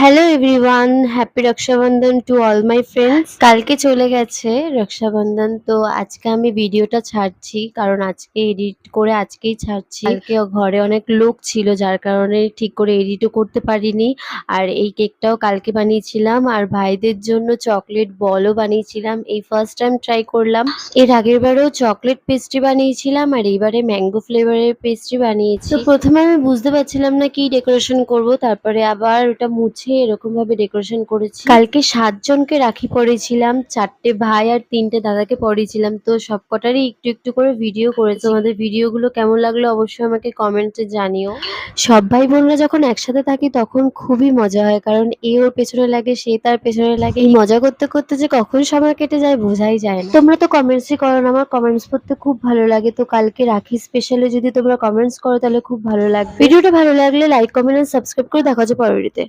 Hello everyone, happy Rakshabandhan to all my friends. কালকে চলে গেছে রক্ষাবন্ধন, তো আজকে আমি ভিডিওটা ছাড়ছি কারণ আজকে এডিট করে আজকেই ছাড়ছি। কালকে ঘরে অনেক লোক ছিল যার কারণে ঠিক করে এডিটও করতে পারিনি। আর এই কেকটাও কালকে বানিয়েছিলাম আর ভাইদের জন্য চকলেট বলও বানিয়েছিলাম। এই ফার্স্ট টাইম ট্রাই করলাম। এর আগের বারেও চকলেট পেস্ট্রি বানিয়েছিলাম আর এইবারে ম্যাঙ্গো ফ্লেভারের পেস্ট্রি বানিয়েছি। তো প্রথমে আমি বুঝতে পারছিলাম না কি ডেকোরেশন করব, তারপরে আবার ওটা মুছে এরকম ভাবে ডেকোরেশন করেছি। কালকে 7 জনকে রাখি পরিয়েছিলাম, 4টে ভাই আর 3টে দাদাকে পরিয়েছিলাম। তো সবকটারই একটু একটু করে ভিডিও করেছি। তোমাদের ভিডিওগুলো কেমন লাগলো অবশ্যই আমাকে কমেন্টে জানিও। সব ভাই বোনরা যখন একসাথে থাকি তখন খুবই মজা হয়, কারণ এ ওর পেছনে লাগে, সে তার পেছনে লাগে। এই মজা করতে করতে যে কখন সময় কেটে যায় বোঝাই যায় না। তোমরা তো কমেন্টসই করো না, আমার কমেন্টস পড়তে খুব ভালো লাগে। তো কালকে রাখি স্পেশালে যদি তোমরা কমেন্টস করো তাহলে খুব ভালো লাগবে। ভিডিওটা ভালো লাগলে লাইক, কমেন্ট আর সাবস্ক্রাইব করে দেখা হচ্ছে পরের ভিডিওতে।